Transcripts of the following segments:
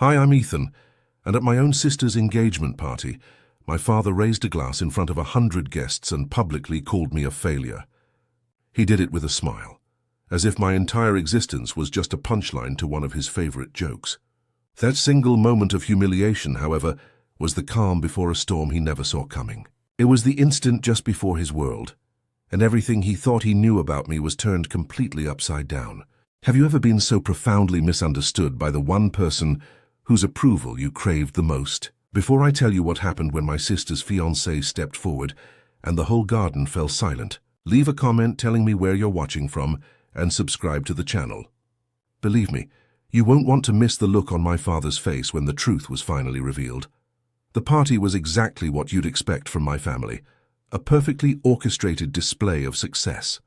Hi, I'm Ethan, and at my own sister's engagement party, my father raised a glass in front of 100 guests and publicly called me a failure. He did it with a smile, as if my entire existence was just a punchline to one of his favorite jokes. That single moment of humiliation, however, was the calm before a storm he never saw coming. It was the instant just before his world, and everything he thought he knew about me was turned completely upside down. Have you ever been so profoundly misunderstood by the one person whose approval you craved the most? Before I tell you what happened when my sister's fiancé stepped forward and the whole garden fell silent, leave a comment telling me where you're watching from and subscribe to the channel. Believe me, you won't want to miss the look on my father's face when the truth was finally revealed. The party was exactly what you'd expect from my family, a perfectly orchestrated display of success.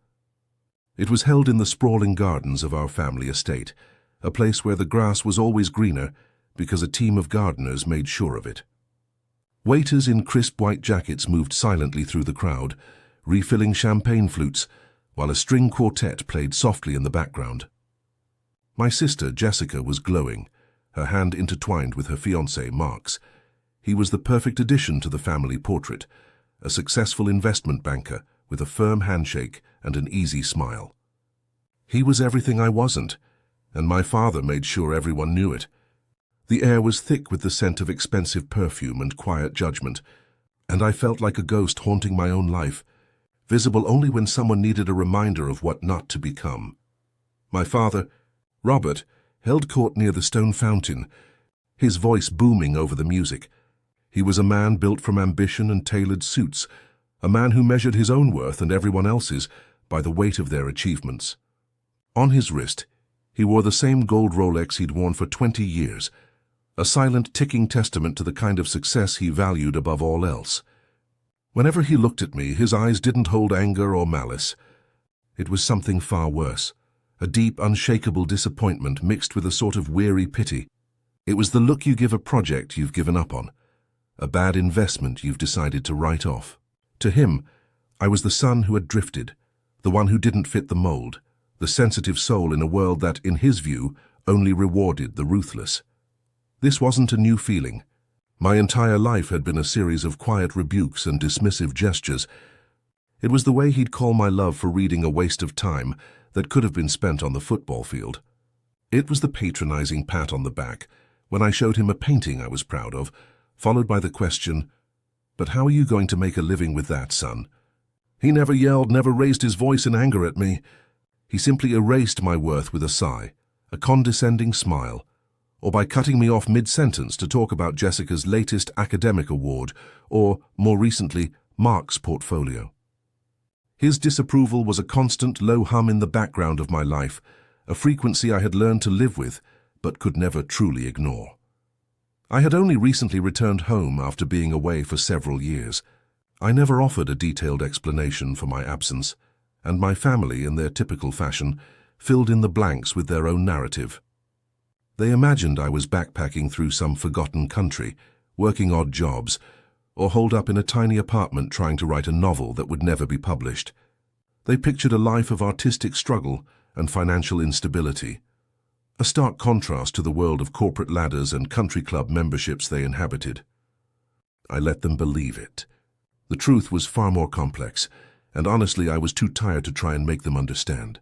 It was held in the sprawling gardens of our family estate, a place where the grass was always greener because a team of gardeners made sure of it. Waiters in crisp white jackets moved silently through the crowd, refilling champagne flutes, while a string quartet played softly in the background. My sister, Jessica, was glowing, her hand intertwined with her fiancé, Mark's. He was the perfect addition to the family portrait, a successful investment banker with a firm handshake and an easy smile. He was everything I wasn't, and my father made sure everyone knew it. The air was thick with the scent of expensive perfume and quiet judgment, and I felt like a ghost haunting my own life, visible only when someone needed a reminder of what not to become. My father, Robert, held court near the stone fountain, his voice booming over the music. He was a man built from ambition and tailored suits, a man who measured his own worth and everyone else's by the weight of their achievements. On his wrist, he wore the same gold Rolex he'd worn for 20 years, a silent ticking testament to the kind of success he valued above all else. Whenever he looked at me, his eyes didn't hold anger or malice. It was something far worse, a deep, unshakable disappointment mixed with a sort of weary pity. It was the look you give a project you've given up on, a bad investment you've decided to write off. To him, I was the son who had drifted, the one who didn't fit the mold, the sensitive soul in a world that, in his view, only rewarded the ruthless. This wasn't a new feeling. My entire life had been a series of quiet rebukes and dismissive gestures. It was the way he'd call my love for reading a waste of time that could have been spent on the football field. It was the patronizing pat on the back when I showed him a painting I was proud of, followed by the question, "But how are you going to make a living with that, son?" He never yelled, never raised his voice in anger at me. He simply erased my worth with a sigh, a condescending smile, or by cutting me off mid-sentence to talk about Jessica's latest academic award, or, more recently, Mark's portfolio. His disapproval was a constant low hum in the background of my life, a frequency I had learned to live with, but could never truly ignore. I had only recently returned home after being away for several years. I never offered a detailed explanation for my absence, and my family, in their typical fashion, filled in the blanks with their own narrative. They imagined I was backpacking through some forgotten country, working odd jobs, or holed up in a tiny apartment trying to write a novel that would never be published. They pictured a life of artistic struggle and financial instability, a stark contrast to the world of corporate ladders and country club memberships they inhabited. I let them believe it. The truth was far more complex, and honestly I was too tired to try and make them understand.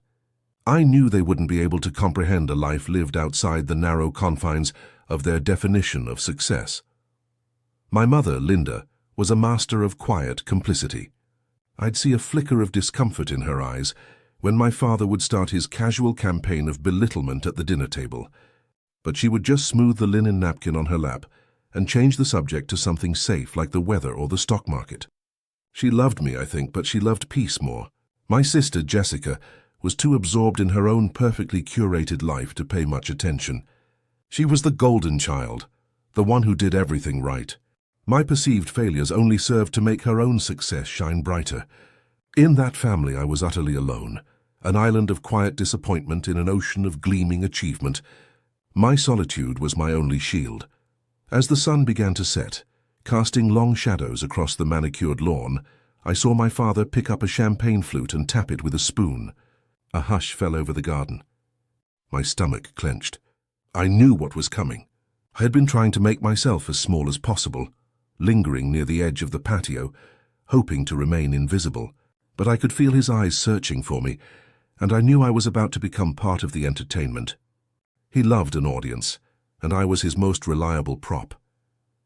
I knew they wouldn't be able to comprehend a life lived outside the narrow confines of their definition of success. My mother, Linda, was a master of quiet complicity. I'd see a flicker of discomfort in her eyes when my father would start his casual campaign of belittlement at the dinner table, but she would just smooth the linen napkin on her lap and change the subject to something safe like the weather or the stock market. She loved me, I think, but she loved peace more. My sister, Jessica, was too absorbed in her own perfectly curated life to pay much attention. She was the golden child, the one who did everything right. My perceived failures only served to make her own success shine brighter. In that family I was utterly alone, an island of quiet disappointment in an ocean of gleaming achievement. My solitude was my only shield. As the sun began to set, casting long shadows across the manicured lawn, I saw my father pick up a champagne flute and tap it with a spoon. A hush fell over the garden. My stomach clenched. I knew what was coming. I had been trying to make myself as small as possible, lingering near the edge of the patio, hoping to remain invisible. But I could feel his eyes searching for me, and I knew I was about to become part of the entertainment. He loved an audience, and I was his most reliable prop.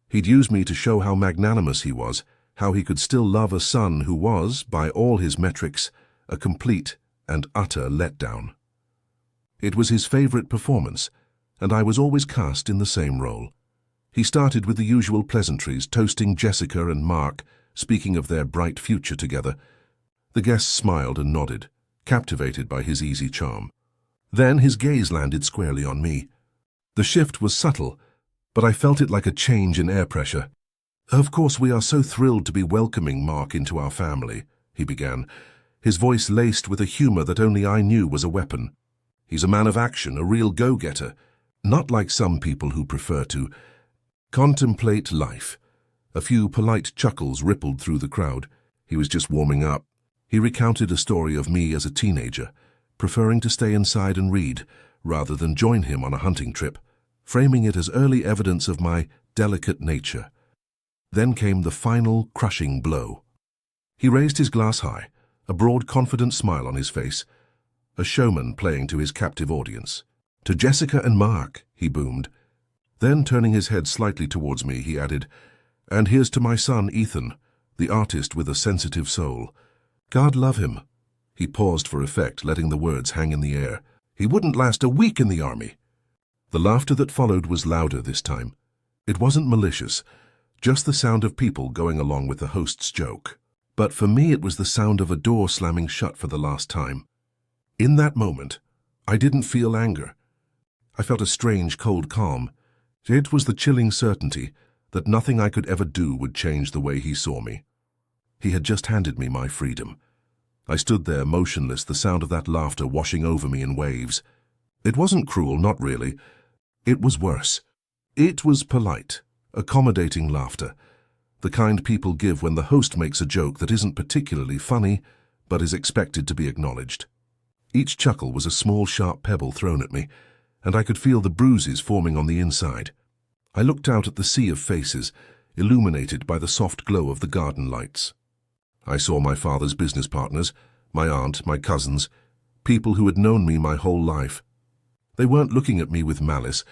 He'd use me to show how magnanimous he was, how he could still love a son who was, by all his metrics, a complete and utter letdown. It was his favorite performance, and I was always cast in the same role. He started with the usual pleasantries, toasting Jessica and Mark, speaking of their bright future together. The guests smiled and nodded, captivated by his easy charm. Then his gaze landed squarely on me. The shift was subtle, but I felt it like a change in air pressure. "Of course, we are so thrilled to be welcoming Mark into our family," he began, his voice laced with a humor that only I knew was a weapon. "He's a man of action, a real go-getter, not like some people who prefer to contemplate life." A few polite chuckles rippled through the crowd. He was just warming up. He recounted a story of me as a teenager, preferring to stay inside and read, rather than join him on a hunting trip, framing it as early evidence of my delicate nature. Then came the final, crushing blow. He raised his glass high, a broad, confident smile on his face, a showman playing to his captive audience. "To Jessica and Mark," he boomed. Then, turning his head slightly towards me, he added, "And here's to my son, Ethan, the artist with a sensitive soul. God love him." He paused for effect, letting the words hang in the air. "He wouldn't last a week in the army." The laughter that followed was louder this time. It wasn't malicious, just the sound of people going along with the host's joke. But for me it was the sound of a door slamming shut for the last time. In that moment, I didn't feel anger. I felt a strange, cold calm. It was the chilling certainty that nothing I could ever do would change the way he saw me. He had just handed me my freedom. I stood there motionless, the sound of that laughter washing over me in waves. It wasn't cruel, not really. It was worse. It was polite, accommodating laughter, the kind people give when the host makes a joke that isn't particularly funny, but is expected to be acknowledged. Each chuckle was a small, sharp pebble thrown at me, and I could feel the bruises forming on the inside. I looked out at the sea of faces, illuminated by the soft glow of the garden lights. I saw my father's business partners, my aunt, my cousins, people who had known me my whole life. They weren't looking at me with malice,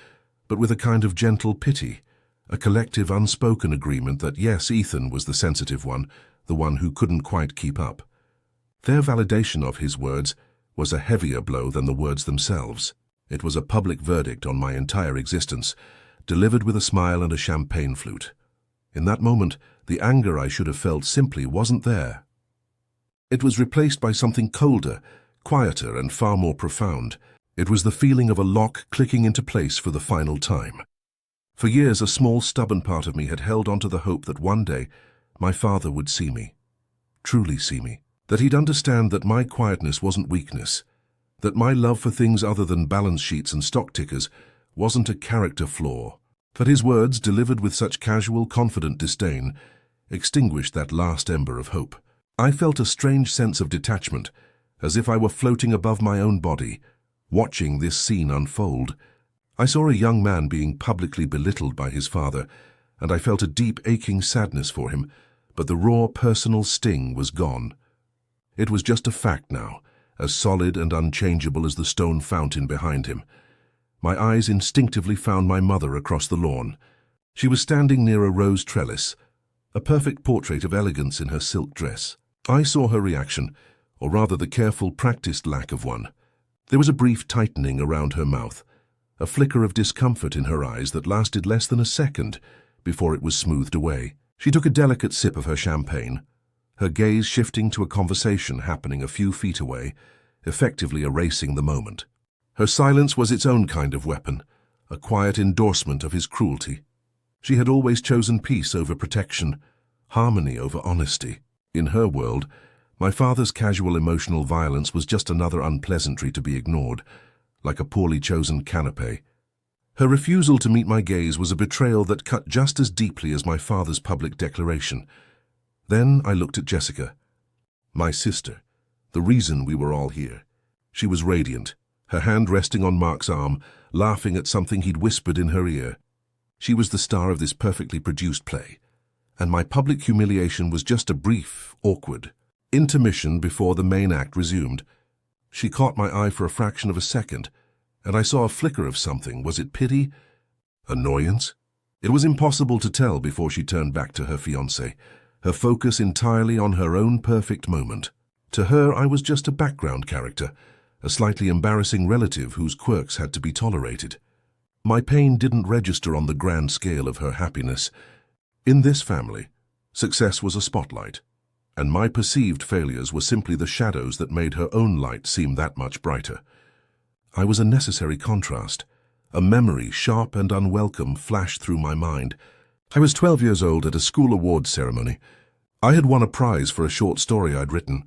but with a kind of gentle pity, a collective unspoken agreement that yes, Ethan was the sensitive one, the one who couldn't quite keep up. Their validation of his words was a heavier blow than the words themselves. It was a public verdict on my entire existence, delivered with a smile and a champagne flute. In that moment, the anger I should have felt simply wasn't there. It was replaced by something colder, quieter, and far more profound. It was the feeling of a lock clicking into place for the final time. For years, a small, stubborn part of me had held on to the hope that one day my father would see me, truly see me, that he'd understand that my quietness wasn't weakness, that my love for things other than balance sheets and stock tickers wasn't a character flaw. But his words, delivered with such casual, confident disdain, extinguished that last ember of hope. I felt a strange sense of detachment, as if I were floating above my own body, watching this scene unfold. I saw a young man being publicly belittled by his father, and I felt a deep, aching sadness for him, but the raw, personal sting was gone. It was just a fact now, as solid and unchangeable as the stone fountain behind him. My eyes instinctively found my mother across the lawn. She was standing near a rose trellis, a perfect portrait of elegance in her silk dress. I saw her reaction, or rather the careful, practiced lack of one. There was a brief tightening around her mouth, a flicker of discomfort in her eyes that lasted less than a second before it was smoothed away. She took a delicate sip of her champagne, her gaze shifting to a conversation happening a few feet away, effectively erasing the moment. Her silence was its own kind of weapon, a quiet endorsement of his cruelty. She had always chosen peace over protection, harmony over honesty. In her world, my father's casual emotional violence was just another unpleasantry to be ignored, like a poorly chosen canapé. Her refusal to meet my gaze was a betrayal that cut just as deeply as my father's public declaration. Then I looked at Jessica, my sister, the reason we were all here. She was radiant, her hand resting on Mark's arm, laughing at something he'd whispered in her ear. She was the star of this perfectly produced play, and my public humiliation was just a brief, awkward intermission before the main act resumed. She caught my eye for a fraction of a second, and I saw a flicker of something. Was it pity? Annoyance? It was impossible to tell before she turned back to her fiancé, her focus entirely on her own perfect moment. To her, I was just a background character, a slightly embarrassing relative whose quirks had to be tolerated. My pain didn't register on the grand scale of her happiness. In this family, success was a spotlight, and my perceived failures were simply the shadows that made her own light seem that much brighter. I was a necessary contrast. A memory, sharp and unwelcome, flashed through my mind. I was 12 years old at a school awards ceremony. I had won a prize for a short story I'd written.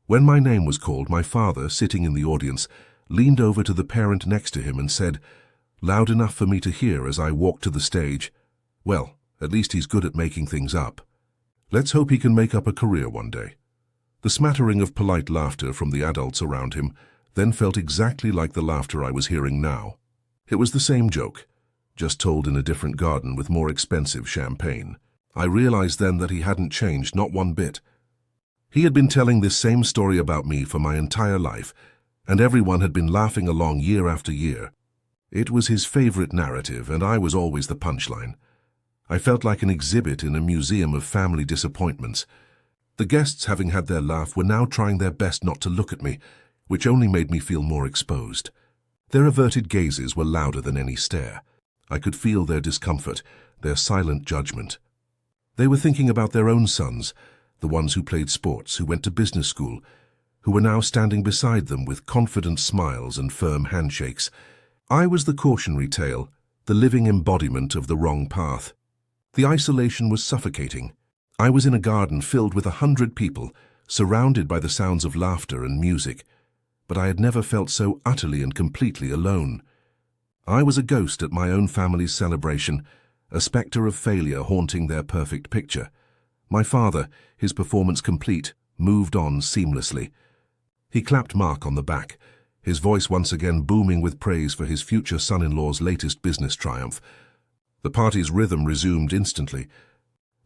When my name was called, my father, sitting in the audience, leaned over to the parent next to him and said, loud enough for me to hear as I walked to the stage, "Well, at least he's good at making things up. Let's hope he can make up a career one day." The smattering of polite laughter from the adults around him then felt exactly like the laughter I was hearing now. It was the same joke, just told in a different garden with more expensive champagne. I realized then that he hadn't changed, not one bit. He had been telling this same story about me for my entire life, and everyone had been laughing along year after year. It was his favorite narrative, and I was always the punchline. I felt like an exhibit in a museum of family disappointments. The guests, having had their laugh, were now trying their best not to look at me, which only made me feel more exposed. Their averted gazes were louder than any stare. I could feel their discomfort, their silent judgment. They were thinking about their own sons, the ones who played sports, who went to business school, who were now standing beside them with confident smiles and firm handshakes. I was the cautionary tale, the living embodiment of the wrong path. The isolation was suffocating. I was in a garden filled with 100 people, surrounded by the sounds of laughter and music, but I had never felt so utterly and completely alone. I was a ghost at my own family's celebration, a spectre of failure haunting their perfect picture. My father, his performance complete, moved on seamlessly. He clapped Mark on the back, his voice once again booming with praise for his future son-in-law's latest business triumph. The party's rhythm resumed instantly.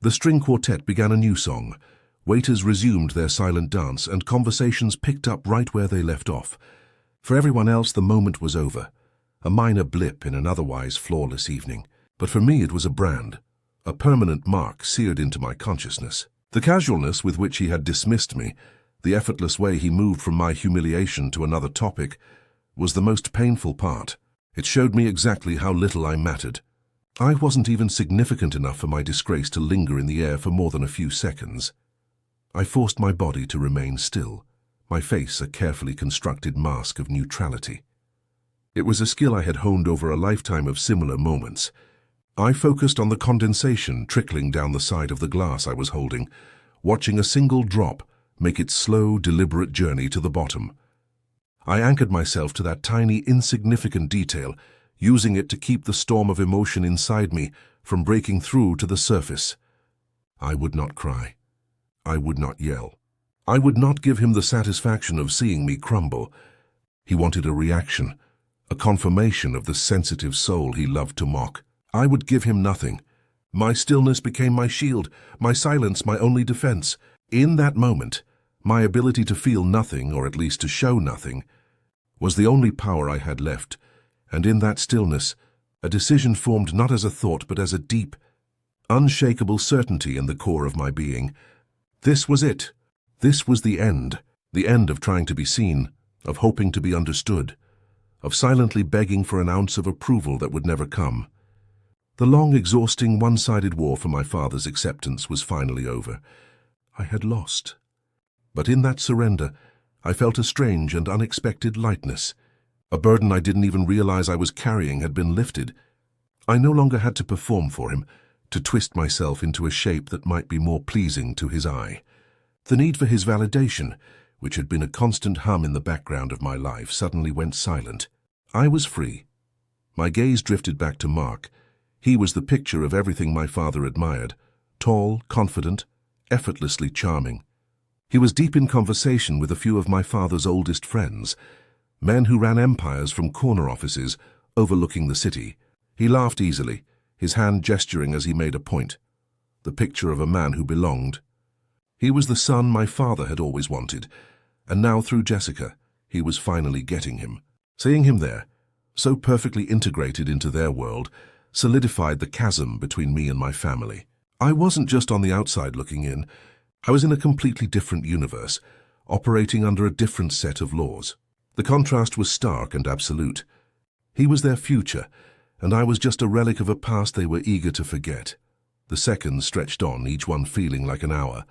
The string quartet began a new song. Waiters resumed their silent dance, and conversations picked up right where they left off. For everyone else, the moment was over, a minor blip in an otherwise flawless evening. But for me, it was a brand, a permanent mark seared into my consciousness. The casualness with which he had dismissed me, the effortless way he moved from my humiliation to another topic, was the most painful part. It showed me exactly how little I mattered. I wasn't even significant enough for my disgrace to linger in the air for more than a few seconds. I forced my body to remain still, my face a carefully constructed mask of neutrality. It was a skill I had honed over a lifetime of similar moments. I focused on the condensation trickling down the side of the glass I was holding, watching a single drop make its slow, deliberate journey to the bottom. I anchored myself to that tiny, insignificant detail, using it to keep the storm of emotion inside me from breaking through to the surface. I would not cry. I would not yell. I would not give him the satisfaction of seeing me crumble. He wanted a reaction, a confirmation of the sensitive soul he loved to mock. I would give him nothing. My stillness became my shield, my silence my only defense. In that moment, my ability to feel nothing, or at least to show nothing, was the only power I had left, and in that stillness, a decision formed not as a thought but as a deep, unshakable certainty in the core of my being. This was it. This was the end of trying to be seen, of hoping to be understood, of silently begging for an ounce of approval that would never come. The long, exhausting, one-sided war for my father's acceptance was finally over. I had lost. But in that surrender, I felt a strange and unexpected lightness. A burden I didn't even realize I was carrying had been lifted. I no longer had to perform for him, to twist myself into a shape that might be more pleasing to his eye. The need for his validation, which had been a constant hum in the background of my life, suddenly went silent. I was free. My gaze drifted back to Mark. He was the picture of everything my father admired, tall, confident, effortlessly charming. He was deep in conversation with a few of my father's oldest friends, men who ran empires from corner offices overlooking the city. He laughed easily, his hand gesturing as he made a point, the picture of a man who belonged. He was the son my father had always wanted, and now through Jessica, he was finally getting him. Seeing him there, so perfectly integrated into their world, solidified the chasm between me and my family. I wasn't just on the outside looking in. I was in a completely different universe, operating under a different set of laws. The contrast was stark and absolute. He was their future, and I was just a relic of a past they were eager to forget. The seconds stretched on, each one feeling like an hour.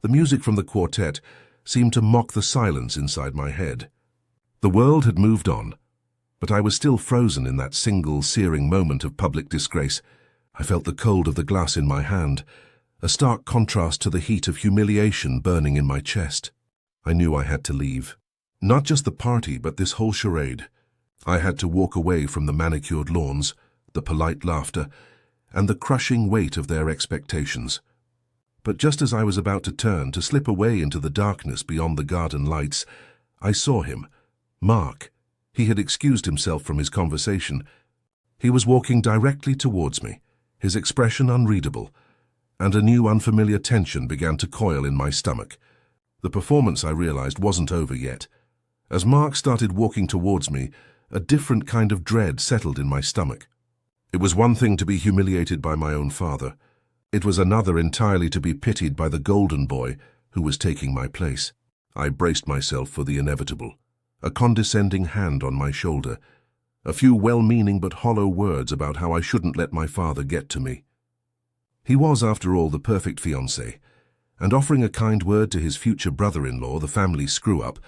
The music from the quartet seemed to mock the silence inside my head. The world had moved on, but I was still frozen in that single, searing moment of public disgrace. I felt the cold of the glass in my hand, a stark contrast to the heat of humiliation burning in my chest. I knew I had to leave. Not just the party, but this whole charade. I had to walk away from the manicured lawns, the polite laughter, and the crushing weight of their expectations. But just as I was about to turn, to slip away into the darkness beyond the garden lights, I saw him, Mark. He had excused himself from his conversation. He was walking directly towards me, his expression unreadable, and a new unfamiliar tension began to coil in my stomach. The performance, I realized, wasn't over yet. As Mark started walking towards me, a different kind of dread settled in my stomach. It was one thing to be humiliated by my own father. It was another entirely to be pitied by the golden boy who was taking my place. I braced myself for the inevitable. A condescending hand on my shoulder, a few well-meaning but hollow words about how I shouldn't let my father get to me. He was, after all, the perfect fiancé, and offering a kind word to his future brother-in-law, the family screw-up,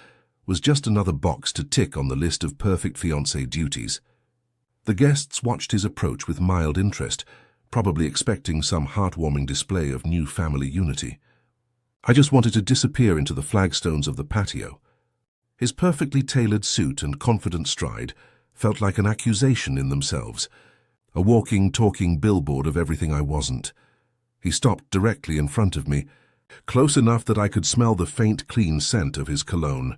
was just another box to tick on the list of perfect fiancé duties. The guests watched his approach with mild interest, probably expecting some heartwarming display of new family unity. I just wanted to disappear into the flagstones of the patio. His perfectly tailored suit and confident stride felt like an accusation in themselves, a walking, talking billboard of everything I wasn't. He stopped directly in front of me, close enough that I could smell the faint, clean scent of his cologne.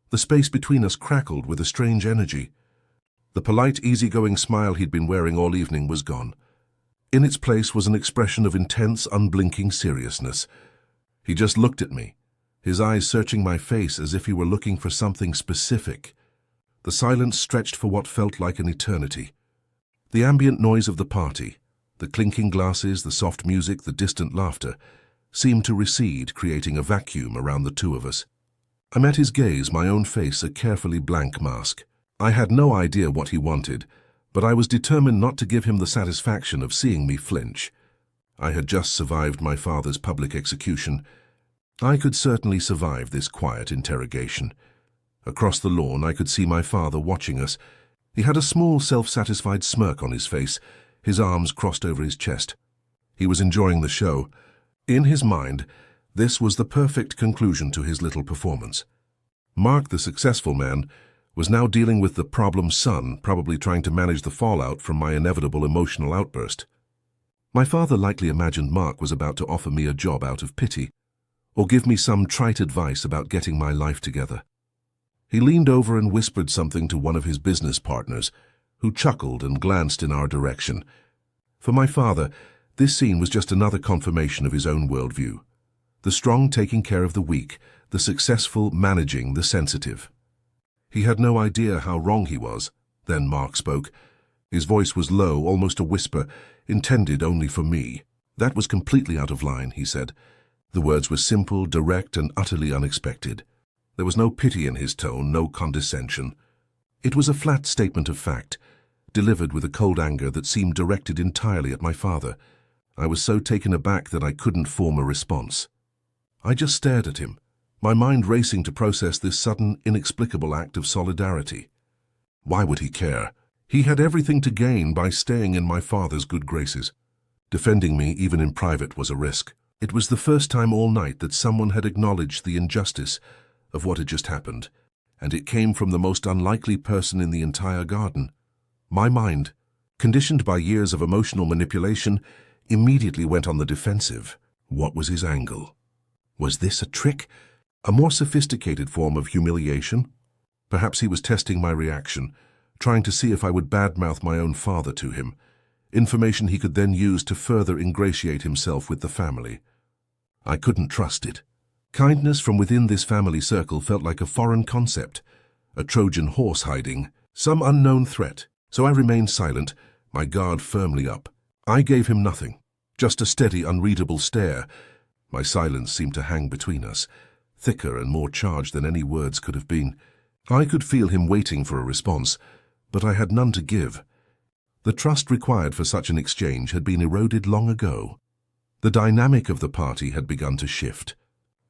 The space between us crackled with a strange energy. The polite, easygoing smile he'd been wearing all evening was gone. In its place was an expression of intense, unblinking seriousness. He just looked at me, his eyes searching my face as if he were looking for something specific. The silence stretched for what felt like an eternity. The ambient noise of the party, the clinking glasses, the soft music, the distant laughter, seemed to recede, creating a vacuum around the two of us. I met his gaze, my own face a carefully blank mask. I had no idea what he wanted, but I was determined not to give him the satisfaction of seeing me flinch. I had just survived my father's public execution. I could certainly survive this quiet interrogation. Across the lawn, I could see my father watching us. He had a small, self-satisfied smirk on his face, his arms crossed over his chest. He was enjoying the show. In his mind, this was the perfect conclusion to his little performance. Mark, the successful man, was now dealing with the problem son, probably trying to manage the fallout from my inevitable emotional outburst. My father likely imagined Mark was about to offer me a job out of pity, or give me some trite advice about getting my life together. He leaned over and whispered something to one of his business partners, who chuckled and glanced in our direction. For my father, this scene was just another confirmation of his own worldview. The strong taking care of the weak, the successful managing the sensitive. He had no idea how wrong he was. Then Mark spoke. His voice was low, almost a whisper, intended only for me. That was completely out of line, he said. The words were simple, direct, and utterly unexpected. There was no pity in his tone, no condescension. It was a flat statement of fact, delivered with a cold anger that seemed directed entirely at my father. I was so taken aback that I couldn't form a response. I just stared at him, my mind racing to process this sudden, inexplicable act of solidarity. Why would he care? He had everything to gain by staying in my father's good graces. Defending me, even in private, was a risk. It was the first time all night that someone had acknowledged the injustice of what had just happened, and it came from the most unlikely person in the entire garden. My mind, conditioned by years of emotional manipulation, immediately went on the defensive. What was his angle? Was this a trick? A more sophisticated form of humiliation? Perhaps he was testing my reaction, trying to see if I would badmouth my own father to him. information he could then use to further ingratiate himself with the family. I couldn't trust it. Kindness from within this family circle felt like a foreign concept, a Trojan horse hiding, some unknown threat. So I remained silent, my guard firmly up. I gave him nothing, just a steady, unreadable stare. My silence seemed to hang between us, thicker and more charged than any words could have been. I could feel him waiting for a response, but I had none to give. The trust required for such an exchange had been eroded long ago. The dynamic of the party had begun to shift.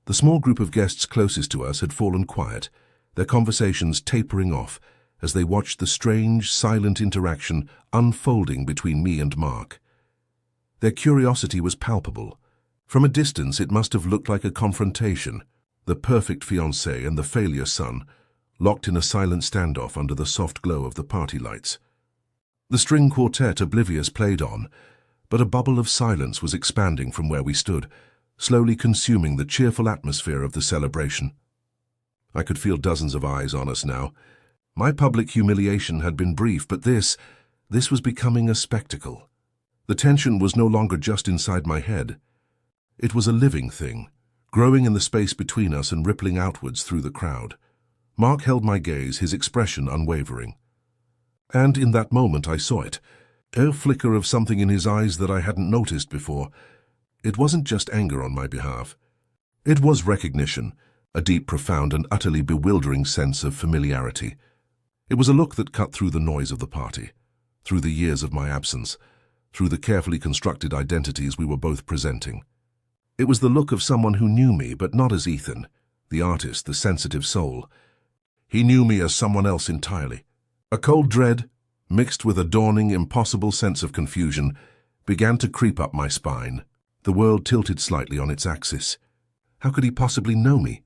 The small group of guests closest to us had fallen quiet, their conversations tapering off as they watched the strange, silent interaction unfolding between me and Mark. Their curiosity was palpable. From a distance, it must have looked like a confrontation, the perfect fiancé and the failure son, locked in a silent standoff under the soft glow of the party lights. The string quartet, oblivious, played on, but a bubble of silence was expanding from where we stood, slowly consuming the cheerful atmosphere of the celebration. I could feel dozens of eyes on us now. My public humiliation had been brief, but this was becoming a spectacle. The tension was no longer just inside my head. It was a living thing, growing in the space between us and rippling outwards through the crowd. Mark held my gaze, his expression unwavering. And in that moment I saw it, a flicker of something in his eyes that I hadn't noticed before. It wasn't just anger on my behalf. It was recognition, a deep, profound, and utterly bewildering sense of familiarity. It was a look that cut through the noise of the party, through the years of my absence, through the carefully constructed identities we were both presenting. It was the look of someone who knew me, but not as Ethan, the artist, the sensitive soul. He knew me as someone else entirely. A cold dread, mixed with a dawning, impossible sense of confusion, began to creep up my spine. The world tilted slightly on its axis. How could he possibly know me?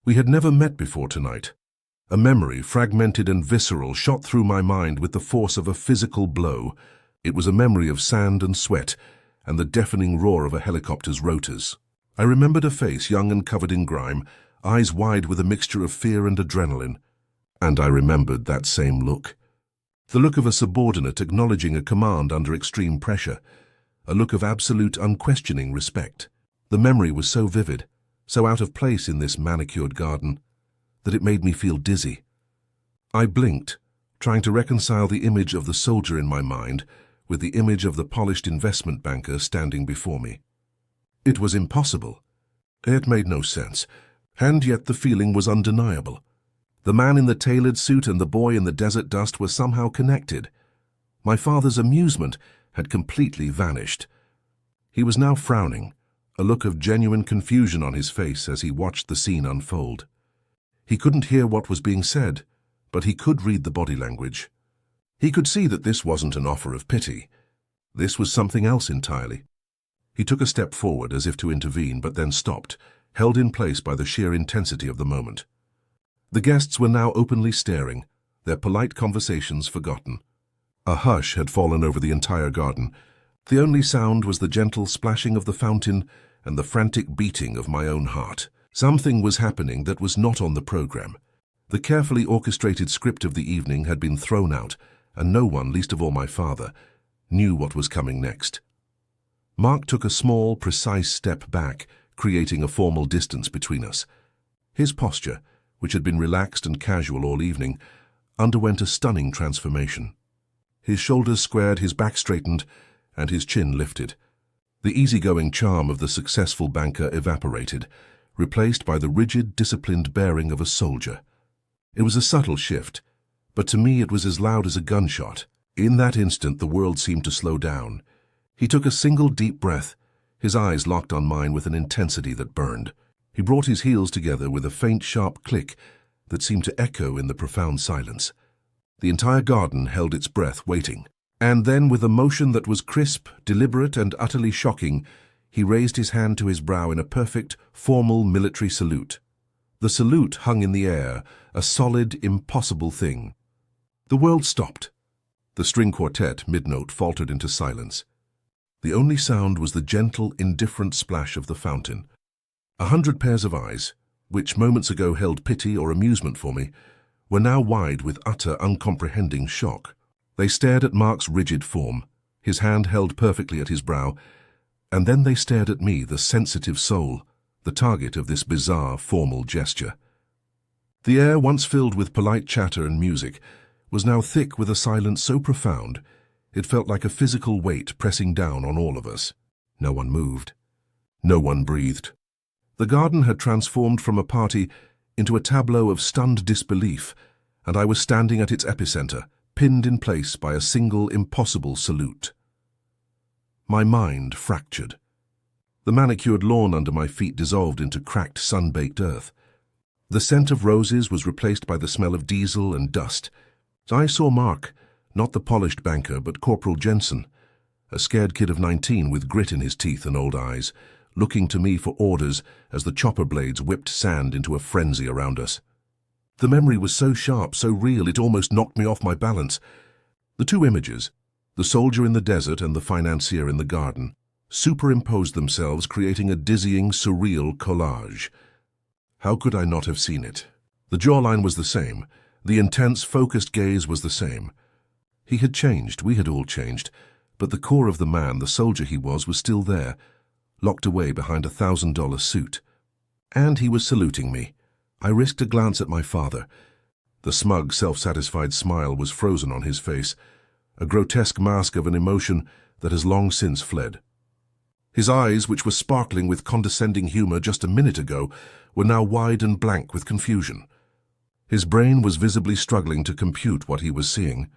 We had never met before tonight. A memory, fragmented and visceral, shot through my mind with the force of a physical blow. It was a memory of sand and sweat, and the deafening roar of a helicopter's rotors. I remembered a face young and covered in grime, eyes wide with a mixture of fear and adrenaline. And I remembered that same look. The look of a subordinate acknowledging a command under extreme pressure. A look of absolute, unquestioning respect. The memory was so vivid, so out of place in this manicured garden, that it made me feel dizzy. I blinked, trying to reconcile the image of the soldier in my mind with the image of the polished investment banker standing before me. It was impossible. It made no sense, and yet the feeling was undeniable. The man in the tailored suit and the boy in the desert dust were somehow connected. My father's amusement had completely vanished. He was now frowning, a look of genuine confusion on his face as he watched the scene unfold. He couldn't hear what was being said, but he could read the body language. He could see that this wasn't an offer of pity. This was something else entirely. He took a step forward as if to intervene, but then stopped, held in place by the sheer intensity of the moment. The guests were now openly staring, their polite conversations forgotten. A hush had fallen over the entire garden. The only sound was the gentle splashing of the fountain and the frantic beating of my own heart. Something was happening that was not on the program. The carefully orchestrated script of the evening had been thrown out, and no one, least of all my father, knew what was coming next. Mark took a small, precise step back, creating a formal distance between us. His posture, which had been relaxed and casual all evening, underwent a stunning transformation. His shoulders squared, his back straightened, and his chin lifted. The easygoing charm of the successful banker evaporated, replaced by the rigid, disciplined bearing of a soldier. It was a subtle shift, but to me it was as loud as a gunshot. In that instant the world seemed to slow down. He took a single deep breath, his eyes locked on mine with an intensity that burned. He brought his heels together with a faint, sharp click that seemed to echo in the profound silence. The entire garden held its breath, waiting. And then, with a motion that was crisp, deliberate, and utterly shocking, he raised his hand to his brow in a perfect, formal military salute. The salute hung in the air, a solid, impossible thing. The world stopped. The string quartet, mid-note, faltered into silence. The only sound was the gentle, indifferent splash of the fountain. 100 pairs of eyes, which moments ago held pity or amusement for me, were now wide with utter, uncomprehending shock. They stared at Mark's rigid form, his hand held perfectly at his brow, and then they stared at me, the sensitive soul, the target of this bizarre, formal gesture. The air, once filled with polite chatter and music, was now thick with a silence so profound it felt like a physical weight pressing down on all of us. No one moved. No one breathed. The garden had transformed from a party into a tableau of stunned disbelief, and I was standing at its epicenter, pinned in place by a single impossible salute. My mind fractured. The manicured lawn under my feet dissolved into cracked, sun-baked earth. The scent of roses was replaced by the smell of diesel and dust. I saw Mark, not the polished banker, but Corporal Jensen, a scared kid of 19 with grit in his teeth and old eyes, looking to me for orders as the chopper blades whipped sand into a frenzy around us. The memory was so sharp, so real, it almost knocked me off my balance. The two images, the soldier in the desert and the financier in the garden, superimposed themselves, creating a dizzying, surreal collage. How could I not have seen it? The jawline was the same. The intense, focused gaze was the same. He had changed, we had all changed, but the core of the man, the soldier he was still there, locked away behind $1,000 suit. And he was saluting me. I risked a glance at my father. The smug, self-satisfied smile was frozen on his face, a grotesque mask of an emotion that has long since fled. His eyes, which were sparkling with condescending humor just a minute ago, were now wide and blank with confusion. His brain was visibly struggling to compute what he was seeing.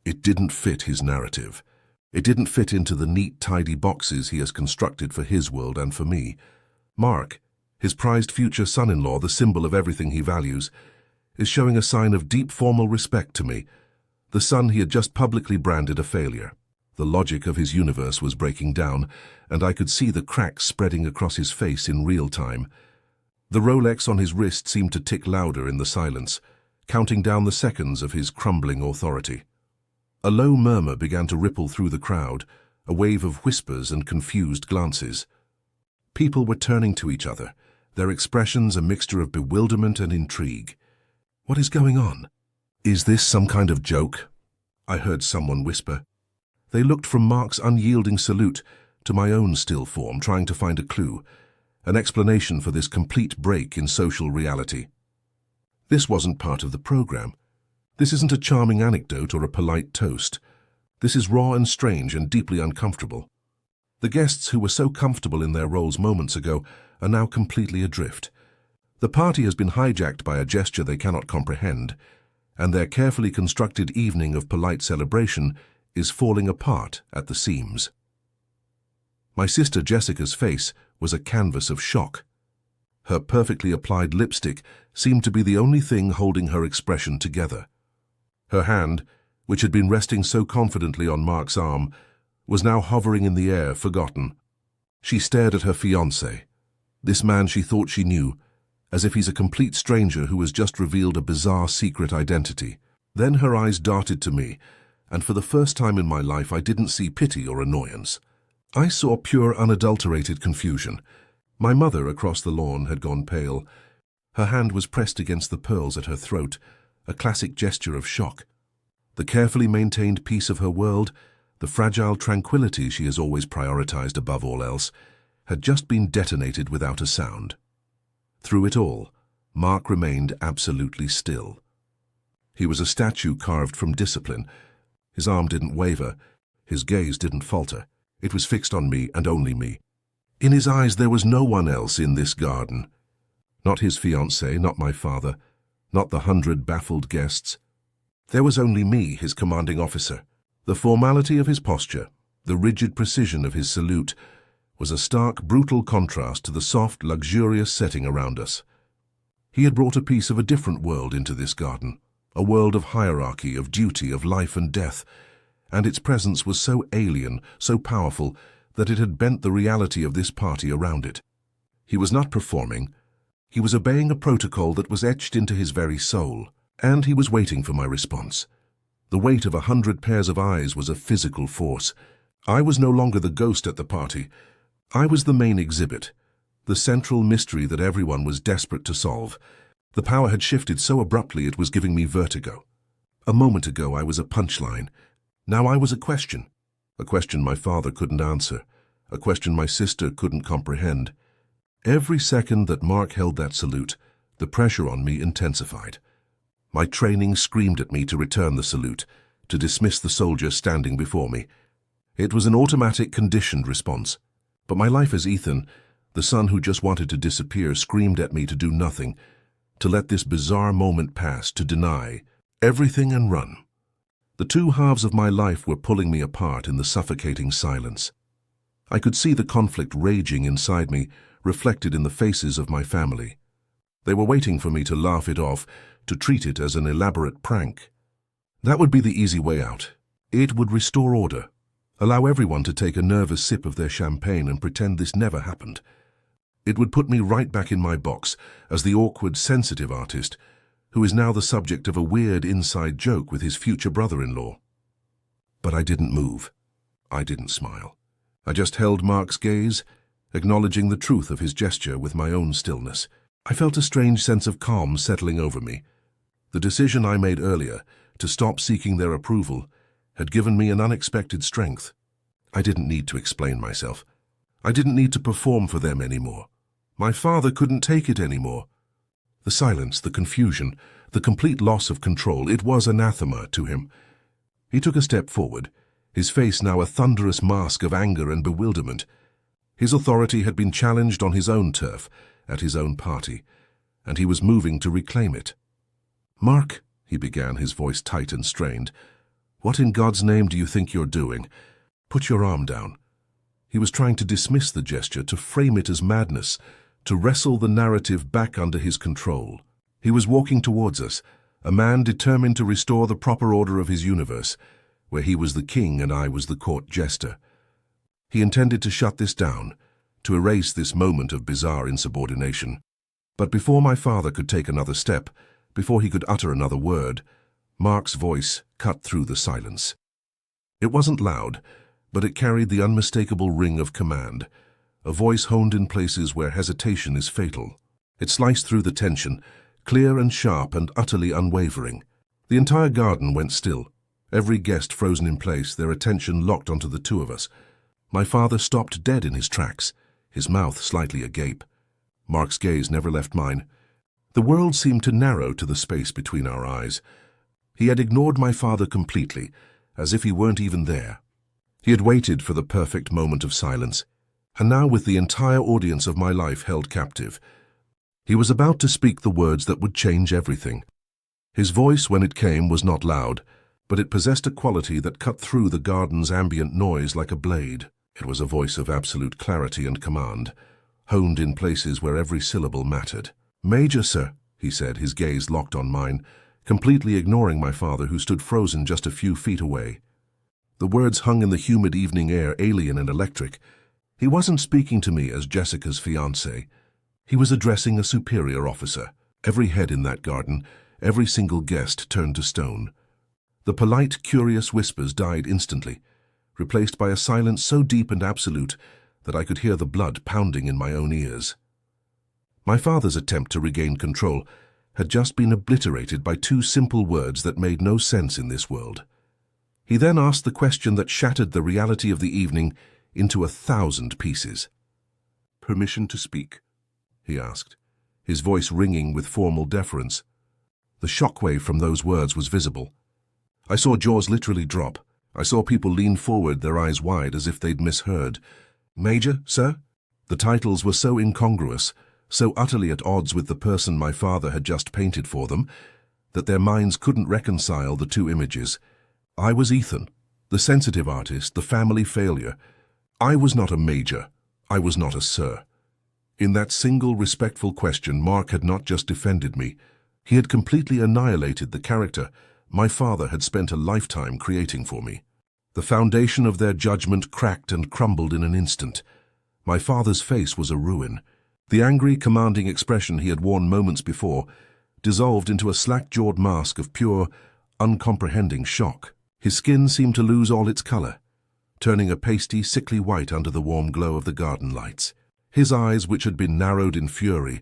It didn't fit his narrative. It didn't fit into the neat, tidy boxes he has constructed for his world and for me. Mark, his prized future son-in-law, the symbol of everything he values, is showing a sign of deep formal respect to me, the son he had just publicly branded a failure. The logic of his universe was breaking down, and I could see the cracks spreading across his face in real time. The Rolex on his wrist seemed to tick louder in the silence, counting down the seconds of his crumbling authority. A low murmur began to ripple through the crowd, a wave of whispers and confused glances. People were turning to each other, their expressions a mixture of bewilderment and intrigue. What is going on? Is this some kind of joke? I heard someone whisper. They looked from Mark's unyielding salute to my own still form, trying to find a clue, an explanation for this complete break in social reality. This wasn't part of the program. This isn't a charming anecdote or a polite toast. This is raw and strange and deeply uncomfortable. The guests who were so comfortable in their roles moments ago are now completely adrift. The party has been hijacked by a gesture they cannot comprehend, and their carefully constructed evening of polite celebration is falling apart at the seams. My sister Jessica's face was a canvas of shock. Her perfectly applied lipstick seemed to be the only thing holding her expression together. Her hand, which had been resting so confidently on Mark's arm, was now hovering in the air, forgotten. She stared at her fiancé, this man she thought she knew, as if he's a complete stranger who has just revealed a bizarre secret identity. Then her eyes darted to me, and for the first time in my life I didn't see pity or annoyance. I saw pure, unadulterated confusion. My mother across the lawn had gone pale. Her hand was pressed against the pearls at her throat, a classic gesture of shock. The carefully maintained peace of her world, the fragile tranquility she has always prioritized above all else, had just been detonated without a sound. Through it all, Mark remained absolutely still. He was a statue carved from discipline. His arm didn't waver, his gaze didn't falter. It was fixed on me and only me. In his eyes there was no one else in this garden. Not his fiancée, not my father, not the 100 baffled guests. There was only me, his commanding officer. The formality of his posture, the rigid precision of his salute, was a stark, brutal contrast to the soft, luxurious setting around us. He had brought a piece of a different world into this garden, a world of hierarchy, of duty, of life and death, and its presence was so alien, so powerful, that it had bent the reality of this party around it. He was not performing. He was obeying a protocol that was etched into his very soul, and he was waiting for my response. The weight of 100 pairs of eyes was a physical force. I was no longer the ghost at the party. I was the main exhibit, the central mystery that everyone was desperate to solve. The power had shifted so abruptly it was giving me vertigo. A moment ago I was a punchline. Now I was a question a question my father couldn't answer, a question my sister couldn't comprehend. Every second that Mark held that salute, the pressure on me intensified. My training screamed at me to return the salute, to dismiss the soldier standing before me. It was an automatic, conditioned response. But my life as Ethan, the son who just wanted to disappear, screamed at me to do nothing, to let this bizarre moment pass, to deny everything and run. The two halves of my life were pulling me apart in the suffocating silence. I could see the conflict raging inside me, reflected in the faces of my family. They were waiting for me to laugh it off, to treat it as an elaborate prank. That would be the easy way out. It would restore order, allow everyone to take a nervous sip of their champagne and pretend this never happened. It would put me right back in my box as the awkward, sensitive artist who is now the subject of a weird inside joke with his future brother-in-law. But I didn't move. I didn't smile. I just held Mark's gaze, acknowledging the truth of his gesture with my own stillness. I felt a strange sense of calm settling over me. The decision I made earlier, to stop seeking their approval, had given me an unexpected strength. I didn't need to explain myself. I didn't need to perform for them anymore. My father couldn't take it anymore. The silence, the confusion, the complete loss of control, it was anathema to him. He took a step forward, his face now a thunderous mask of anger and bewilderment. His authority had been challenged on his own turf, at his own party, and he was moving to reclaim it. "Mark," he began, his voice tight and strained, "what in God's name do you think you're doing? Put your arm down." He was trying to dismiss the gesture, to frame it as madness, to wrestle the narrative back under his control. He was walking towards us, a man determined to restore the proper order of his universe, where he was the king and I was the court jester. He intended to shut this down, to erase this moment of bizarre insubordination. But before my father could take another step, before he could utter another word, Mark's voice cut through the silence. It wasn't loud, but it carried the unmistakable ring of command, a voice honed in places where hesitation is fatal. It sliced through the tension, clear and sharp and utterly unwavering. The entire garden went still, every guest frozen in place, their attention locked onto the two of us. My father stopped dead in his tracks, his mouth slightly agape. Mark's gaze never left mine. The world seemed to narrow to the space between our eyes. He had ignored my father completely, as if he weren't even there. He had waited for the perfect moment of silence, and now with the entire audience of my life held captive, he was about to speak the words that would change everything. His voice, when it came, was not loud, but it possessed a quality that cut through the garden's ambient noise like a blade. It was a voice of absolute clarity and command, honed in places where every syllable mattered. "Major, sir," he said, his gaze locked on mine, completely ignoring my father, who stood frozen just a few feet away. The words hung in the humid evening air, alien and electric. He wasn't speaking to me as Jessica's fiancé. He was addressing a superior officer. Every head in that garden, every single guest turned to stone. The polite, curious whispers died instantly, replaced by a silence so deep and absolute that I could hear the blood pounding in my own ears. My father's attempt to regain control had just been obliterated by two simple words that made no sense in this world. He then asked the question that shattered the reality of the evening into 1,000 pieces. "Permission to speak?" he asked, his voice ringing with formal deference. The shockwave from those words was visible. I saw jaws literally drop. I saw people lean forward, their eyes wide as if they'd misheard. "Major, sir?" The titles were so incongruous, so utterly at odds with the person my father had just painted for them, that their minds couldn't reconcile the two images. I was Ethan, the sensitive artist, the family failure. I was not a major. I was not a sir. In that single respectful question, Mark had not just defended me. He had completely annihilated the character my father had spent a lifetime creating for me. The foundation of their judgment cracked and crumbled in an instant. My father's face was a ruin. The angry, commanding expression he had worn moments before dissolved into a slack-jawed mask of pure, uncomprehending shock. His skin seemed to lose all its color, turning a pasty, sickly white under the warm glow of the garden lights. His eyes, which had been narrowed in fury,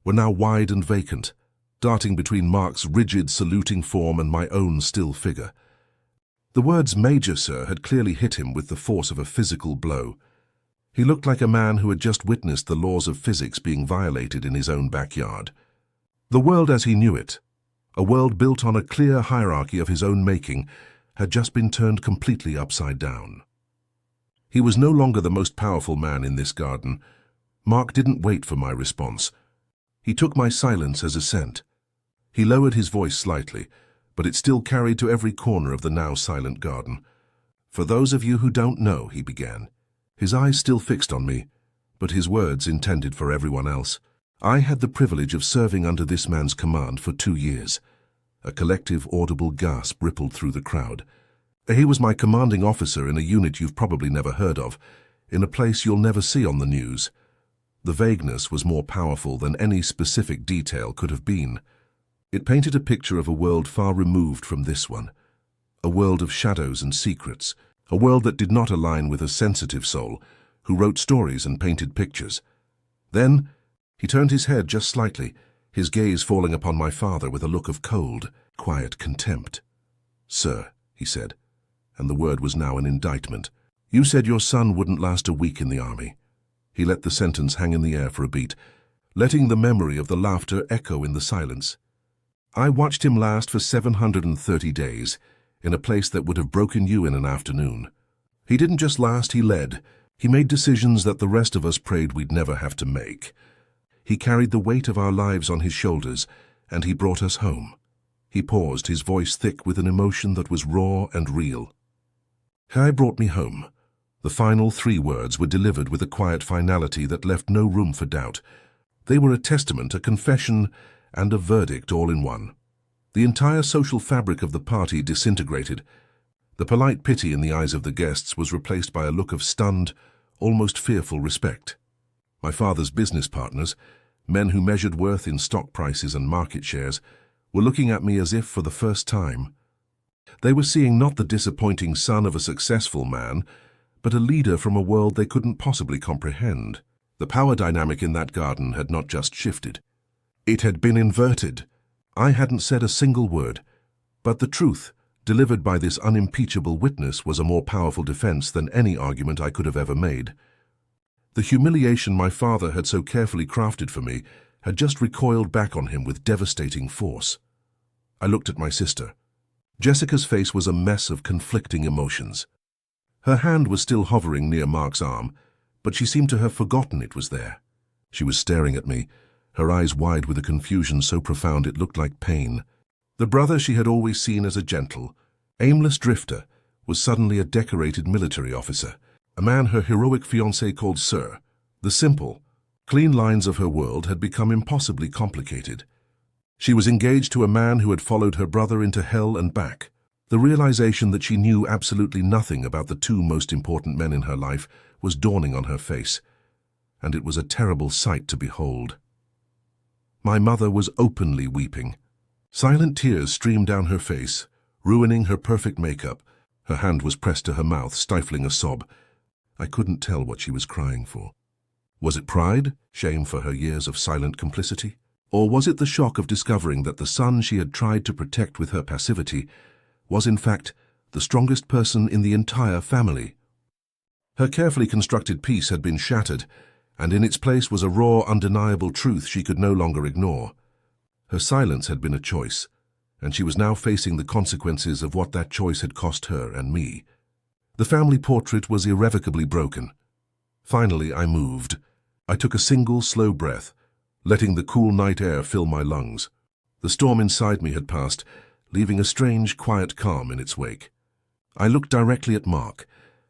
were now wide and vacant, darting between Mark's rigid, saluting form and my own still figure. The words "Major, sir" had clearly hit him with the force of a physical blow. He looked like a man who had just witnessed the laws of physics being violated in his own backyard. The world as he knew it, a world built on a clear hierarchy of his own making, had just been turned completely upside down. He was no longer the most powerful man in this garden. Mark didn't wait for my response. He took my silence as assent. He lowered his voice slightly, but it still carried to every corner of the now silent garden. "For those of you who don't know," he began, his eyes still fixed on me, but his words intended for everyone else. "I had the privilege of serving under this man's command for 2 years. A collective audible gasp rippled through the crowd. He was my commanding officer in a unit you've probably never heard of, in a place you'll never see on the news. The vagueness was more powerful than any specific detail could have been. It painted a picture of a world far removed from this one, a world of shadows and secrets, a world that did not align with a sensitive soul who wrote stories and painted pictures. Then he turned his head just slightly, his gaze falling upon my father with a look of cold, quiet contempt. "Sir," he said, and the word was now an indictment, "you said your son wouldn't last a week in the army." He let the sentence hang in the air for a beat, letting the memory of the laughter echo in the silence. "I watched him last for 730 days, in a place that would have broken you in an afternoon. He didn't just last, he led. He made decisions that the rest of us prayed we'd never have to make. He carried the weight of our lives on his shoulders, and he brought us home." He paused, his voice thick with an emotion that was raw and real. "He brought me home." The final 3 words were delivered with a quiet finality that left no room for doubt. They were a testament, a confession, and a verdict all in one. The entire social fabric of the party disintegrated. The polite pity in the eyes of the guests was replaced by a look of stunned, almost fearful respect. My father's business partners, men who measured worth in stock prices and market shares, were looking at me as if for the first time. They were seeing not the disappointing son of a successful man, but a leader from a world they couldn't possibly comprehend. The power dynamic in that garden had not just shifted. It had been inverted. I hadn't said a single word, but the truth, delivered by this unimpeachable witness, was a more powerful defense than any argument I could have ever made. The humiliation my father had so carefully crafted for me had just recoiled back on him with devastating force. I looked at my sister. Jessica's face was a mess of conflicting emotions. Her hand was still hovering near Mark's arm, but she seemed to have forgotten it was there. She was staring at me, her eyes wide with a confusion so profound it looked like pain. The brother she had always seen as a gentle, aimless drifter was suddenly a decorated military officer, a man her heroic fiancé called Sir. The simple, clean lines of her world had become impossibly complicated. She was engaged to a man who had followed her brother into hell and back. The realization that she knew absolutely nothing about the 2 most important men in her life was dawning on her face, and it was a terrible sight to behold. My mother was openly weeping. Silent tears streamed down her face, ruining her perfect makeup. Her hand was pressed to her mouth, stifling a sob. I couldn't tell what she was crying for. Was it pride, shame for her years of silent complicity? Or was it the shock of discovering that the son she had tried to protect with her passivity was in fact the strongest person in the entire family? Her carefully constructed peace had been shattered, and in its place was a raw, undeniable truth she could no longer ignore. Her silence had been a choice, and she was now facing the consequences of what that choice had cost her and me. The family portrait was irrevocably broken. Finally, I moved. I took a single, slow breath, letting the cool night air fill my lungs. The storm inside me had passed, leaving a strange, quiet calm in its wake. I looked directly at Mark,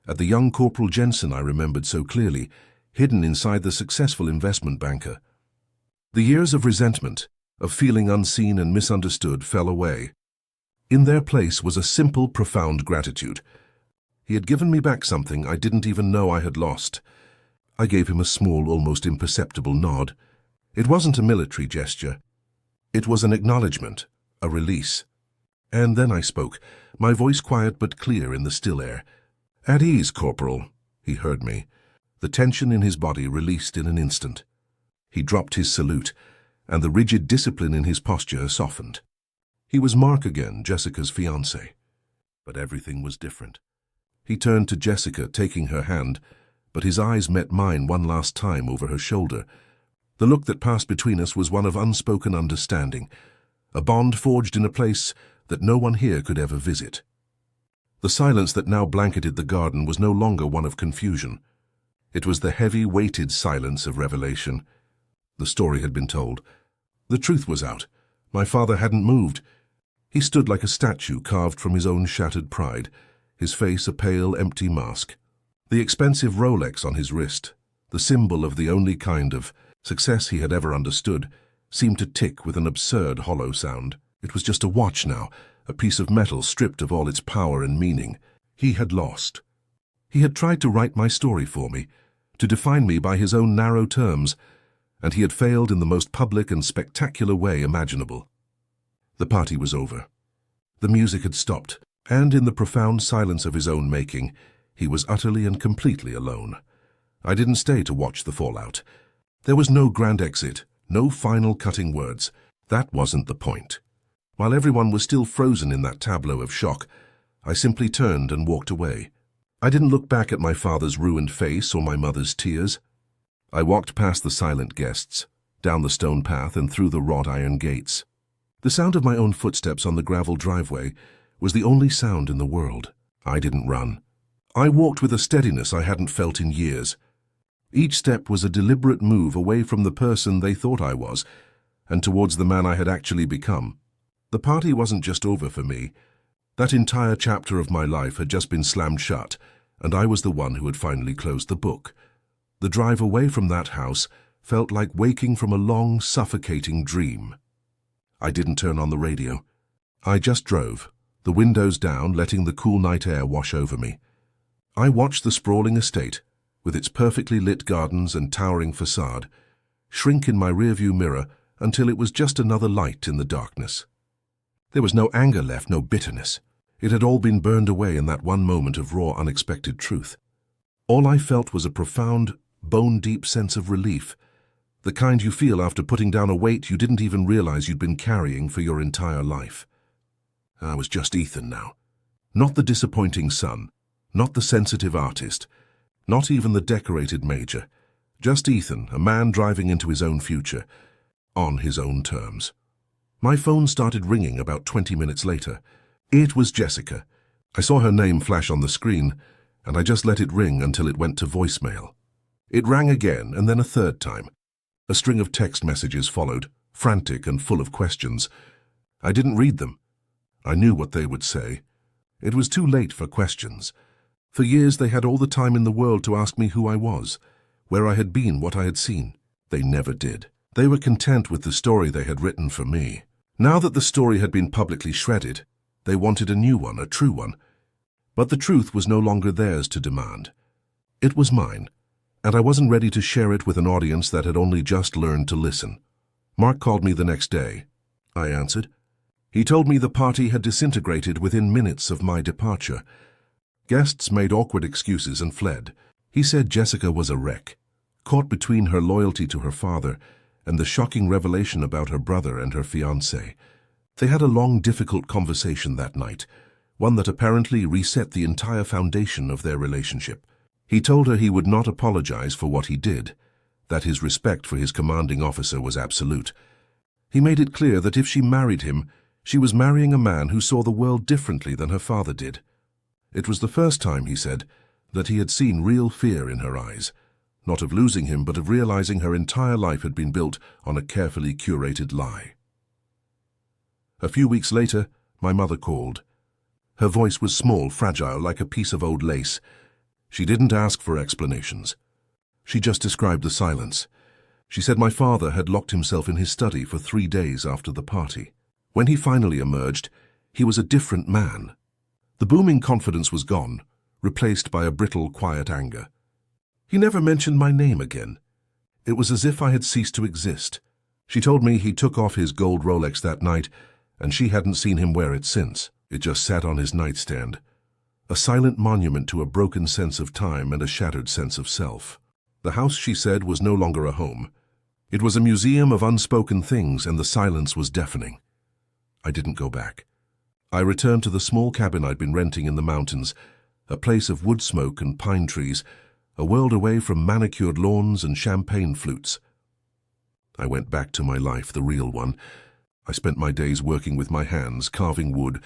at the young Corporal Jensen I remembered so clearly, hidden inside the successful investment banker. The years of resentment, of feeling unseen and misunderstood, fell away. In their place was a simple, profound gratitude. He had given me back something I didn't even know I had lost. I gave him a small, almost imperceptible nod. It wasn't a military gesture. It was an acknowledgement, a release. And then I spoke, my voice quiet but clear in the still air. "At ease, Corporal," he heard me. The tension in his body released in an instant. He dropped his salute, and the rigid discipline in his posture softened. He was Mark again, Jessica's fiancé. But everything was different. He turned to Jessica, taking her hand, but his eyes met mine one last time over her shoulder. The look that passed between us was one of unspoken understanding, a bond forged in a place that no one here could ever visit. The silence that now blanketed the garden was no longer one of confusion. It was the heavy, weighted silence of revelation. The story had been told. The truth was out. My father hadn't moved. He stood like a statue carved from his own shattered pride, his face a pale, empty mask. The expensive Rolex on his wrist, the symbol of the only kind of success he had ever understood, seemed to tick with an absurd, hollow sound. It was just a watch now, a piece of metal stripped of all its power and meaning. He had lost. He had tried to write my story for me, to define me by his own narrow terms, and he had failed in the most public and spectacular way imaginable. The party was over. The music had stopped, and in the profound silence of his own making, he was utterly and completely alone. I didn't stay to watch the fallout. There was no grand exit, no final cutting words. That wasn't the point. While everyone was still frozen in that tableau of shock, I simply turned and walked away. I didn't look back at my father's ruined face or my mother's tears. I walked past the silent guests, down the stone path and through the wrought iron gates. The sound of my own footsteps on the gravel driveway was the only sound in the world. I didn't run. I walked with a steadiness I hadn't felt in years. Each step was a deliberate move away from the person they thought I was, and towards the man I had actually become. The party wasn't just over for me. That entire chapter of my life had just been slammed shut, and I was the one who had finally closed the book. The drive away from that house felt like waking from a long, suffocating dream. I didn't turn on the radio. I just drove, the windows down, letting the cool night air wash over me. I watched the sprawling estate, with its perfectly lit gardens and towering facade, shrink in my rearview mirror until it was just another light in the darkness. There was no anger left, no bitterness. It had all been burned away in that one moment of raw, unexpected truth. All I felt was a profound, bone-deep sense of relief, the kind you feel after putting down a weight you didn't even realize you'd been carrying for your entire life. I was just Ethan now. Not the disappointing son, not the sensitive artist, not even the decorated major. Just Ethan, a man driving into his own future, on his own terms. My phone started ringing about 20 minutes later. It was Jessica. I saw her name flash on the screen, and I just let it ring until it went to voicemail. It rang again, and then a third time. A string of text messages followed, frantic and full of questions. I didn't read them. I knew what they would say. It was too late for questions. For years they had all the time in the world to ask me who I was, where I had been, what I had seen. They never did. They were content with the story they had written for me. Now that the story had been publicly shredded, they wanted a new one, a true one. But the truth was no longer theirs to demand. It was mine, and I wasn't ready to share it with an audience that had only just learned to listen. Mark called me the next day. I answered. He told me the party had disintegrated within minutes of my departure. Guests made awkward excuses and fled. He said Jessica was a wreck, caught between her loyalty to her father and the shocking revelation about her brother and her fiancé. They had a long, difficult conversation that night, one that apparently reset the entire foundation of their relationship. He told her he would not apologize for what he did, that his respect for his commanding officer was absolute. He made it clear that if she married him, she was marrying a man who saw the world differently than her father did. It was the first time, he said, that he had seen real fear in her eyes, not of losing him, but of realizing her entire life had been built on a carefully curated lie. A few weeks later, my mother called. Her voice was small, fragile, like a piece of old lace. She didn't ask for explanations. She just described the silence. She said my father had locked himself in his study for 3 days after the party. When he finally emerged, he was a different man. The booming confidence was gone, replaced by a brittle, quiet anger. He never mentioned my name again. It was as if I had ceased to exist. She told me he took off his gold Rolex that night, and she hadn't seen him wear it since. It just sat on his nightstand, a silent monument to a broken sense of time and a shattered sense of self. The house, she said, was no longer a home. It was a museum of unspoken things, and the silence was deafening. I didn't go back. I returned to the small cabin I'd been renting in the mountains, a place of wood smoke and pine trees, a world away from manicured lawns and champagne flutes. I went back to my life, the real one. I spent my days working with my hands, carving wood,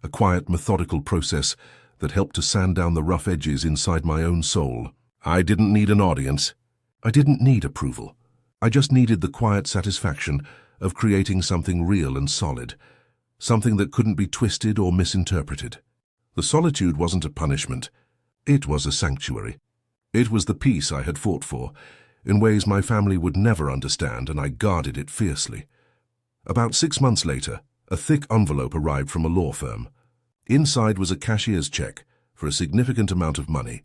a quiet, methodical process that helped to sand down the rough edges inside my own soul. I didn't need an audience. I didn't need approval. I just needed the quiet satisfaction of creating something real and solid, something that couldn't be twisted or misinterpreted. The solitude wasn't a punishment. It was a sanctuary. It was the peace I had fought for, in ways my family would never understand, and I guarded it fiercely. About 6 months later, a thick envelope arrived from a law firm. Inside was a cashier's check for a significant amount of money,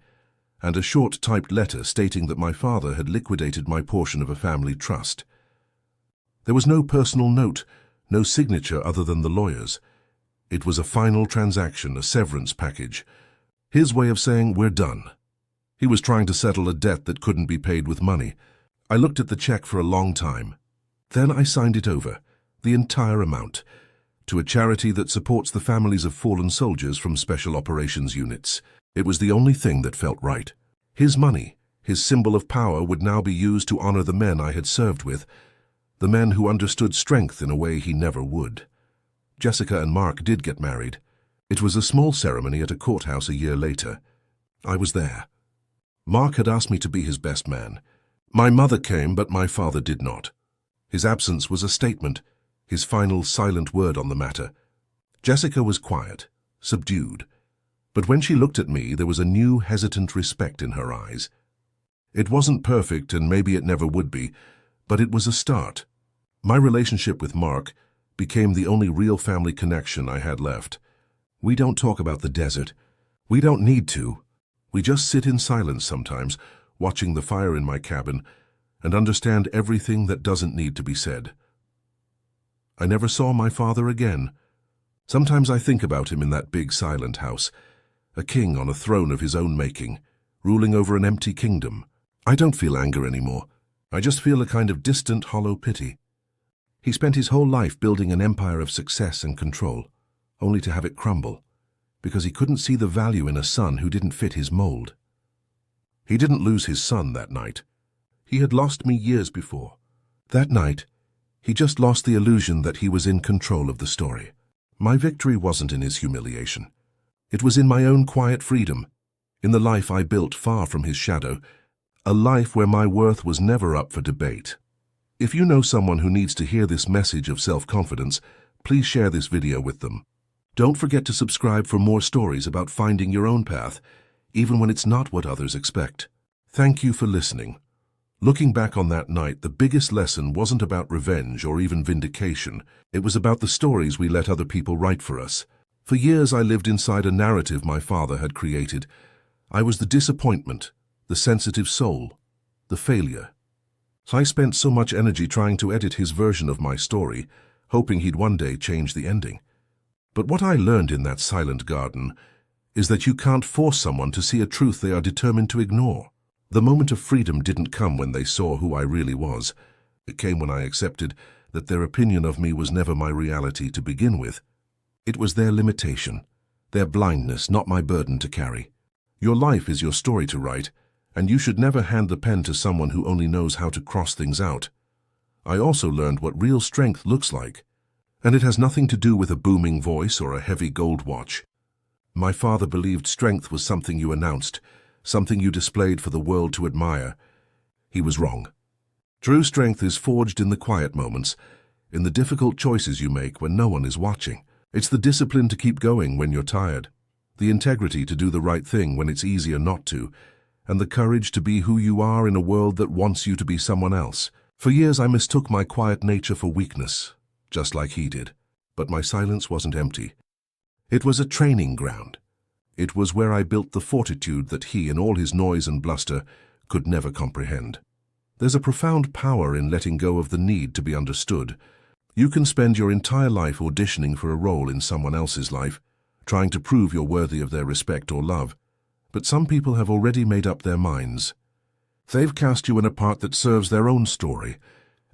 and a short typed letter stating that my father had liquidated my portion of a family trust. There was no personal note, no signature other than the lawyer's. It was a final transaction, a severance package. His way of saying, we're done. He was trying to settle a debt that couldn't be paid with money. I looked at the check for a long time. Then I signed it over, the entire amount, to a charity that supports the families of fallen soldiers from special operations units. It was the only thing that felt right. His money, his symbol of power, would now be used to honor the men I had served with, the men who understood strength in a way he never would. Jessica and Mark did get married. It was a small ceremony at a courthouse a year later. I was there. Mark had asked me to be his best man. My mother came, but my father did not. His absence was a statement, his final silent word on the matter. Jessica was quiet, subdued, but when she looked at me, there was a new, hesitant respect in her eyes. It wasn't perfect, and maybe it never would be, but it was a start. My relationship with Mark became the only real family connection I had left. We don't talk about the desert. We don't need to. We just sit in silence sometimes, watching the fire in my cabin, and understand everything that doesn't need to be said. I never saw my father again. Sometimes I think about him in that big silent house, a king on a throne of his own making, ruling over an empty kingdom. I don't feel anger anymore. I just feel a kind of distant, hollow pity. He spent his whole life building an empire of success and control, only to have it crumble, because he couldn't see the value in a son who didn't fit his mold. He didn't lose his son that night. He had lost me years before. That night, he just lost the illusion that he was in control of the story. My victory wasn't in his humiliation. It was in my own quiet freedom, in the life I built far from his shadow, a life where my worth was never up for debate. If you know someone who needs to hear this message of self-confidence, please share this video with them. Don't forget to subscribe for more stories about finding your own path, even when it's not what others expect. Thank you for listening. Looking back on that night, the biggest lesson wasn't about revenge or even vindication. It was about the stories we let other people write for us. For years I lived inside a narrative my father had created. I was the disappointment, the sensitive soul, the failure. I spent so much energy trying to edit his version of my story, hoping he'd one day change the ending. But what I learned in that silent garden is that you can't force someone to see a truth they are determined to ignore. The moment of freedom didn't come when they saw who I really was. It came when I accepted that their opinion of me was never my reality to begin with. It was their limitation, their blindness, not my burden to carry. Your life is your story to write, and you should never hand the pen to someone who only knows how to cross things out. I also learned what real strength looks like, and it has nothing to do with a booming voice or a heavy gold watch. My father believed strength was something you announced, something you displayed for the world to admire. He was wrong. True strength is forged in the quiet moments, in the difficult choices you make when no one is watching. It's the discipline to keep going when you're tired, the integrity to do the right thing when it's easier not to, and the courage to be who you are in a world that wants you to be someone else. For years I mistook my quiet nature for weakness, just like he did. But my silence wasn't empty. It was a training ground. It was where I built the fortitude that he, in all his noise and bluster, could never comprehend. There's a profound power in letting go of the need to be understood. You can spend your entire life auditioning for a role in someone else's life, trying to prove you're worthy of their respect or love. But some people have already made up their minds. They've cast you in a part that serves their own story,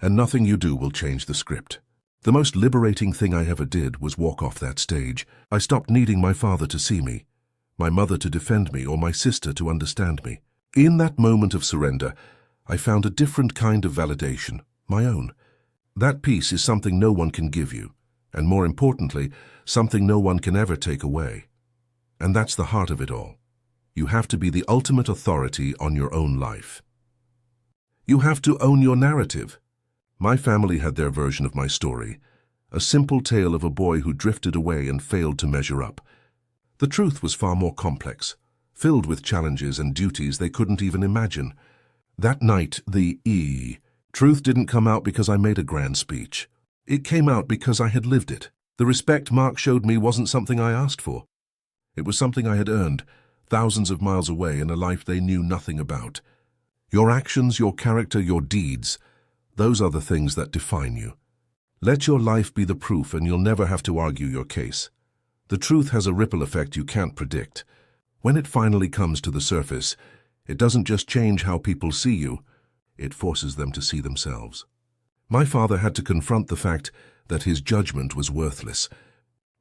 and nothing you do will change the script. The most liberating thing I ever did was walk off that stage. I stopped needing my father to see me, my mother to defend me, or my sister to understand me. In that moment of surrender, I found a different kind of validation, my own. That peace is something no one can give you, and more importantly, something no one can ever take away. And that's the heart of it all. You have to be the ultimate authority on your own life. You have to own your narrative. My family had their version of my story, a simple tale of a boy who drifted away and failed to measure up. The truth was far more complex, filled with challenges and duties they couldn't even imagine. That night, the truth didn't come out because I made a grand speech. It came out because I had lived it. The respect Mark showed me wasn't something I asked for. It was something I had earned, thousands of miles away in a life they knew nothing about. Your actions, your character, your deeds, those are the things that define you. Let your life be the proof and you'll never have to argue your case. The truth has a ripple effect you can't predict. When it finally comes to the surface, it doesn't just change how people see you, it forces them to see themselves. My father had to confront the fact that his judgment was worthless.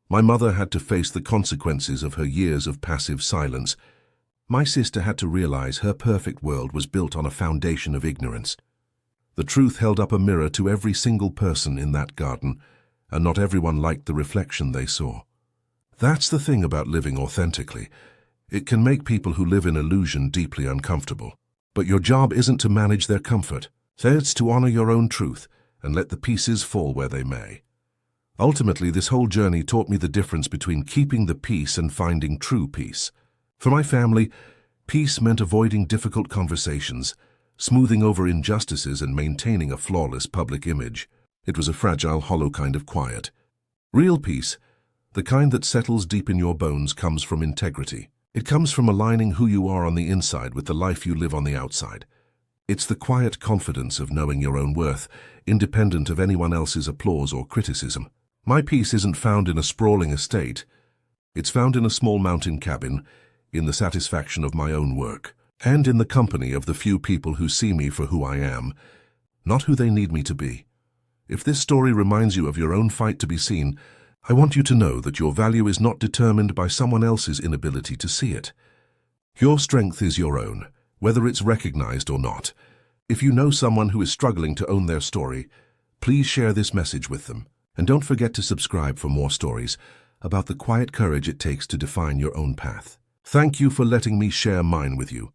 My mother had to face the consequences of her years of passive silence. My sister had to realize her perfect world was built on a foundation of ignorance. The truth held up a mirror to every single person in that garden, and not everyone liked the reflection they saw. That's the thing about living authentically. It can make people who live in illusion deeply uncomfortable. But your job isn't to manage their comfort. It's to honor your own truth and let the pieces fall where they may. Ultimately, this whole journey taught me the difference between keeping the peace and finding true peace. For my family, peace meant avoiding difficult conversations, smoothing over injustices, and maintaining a flawless public image. It was a fragile, hollow kind of quiet. Real peace, the kind that settles deep in your bones, comes from integrity. It comes from aligning who you are on the inside with the life you live on the outside. It's the quiet confidence of knowing your own worth, independent of anyone else's applause or criticism. My peace isn't found in a sprawling estate. It's found in a small mountain cabin, in the satisfaction of my own work, and in the company of the few people who see me for who I am, not who they need me to be. If this story reminds you of your own fight to be seen, I want you to know that your value is not determined by someone else's inability to see it. Your strength is your own, whether it's recognized or not. If you know someone who is struggling to own their story, please share this message with them. And don't forget to subscribe for more stories about the quiet courage it takes to define your own path. Thank you for letting me share mine with you.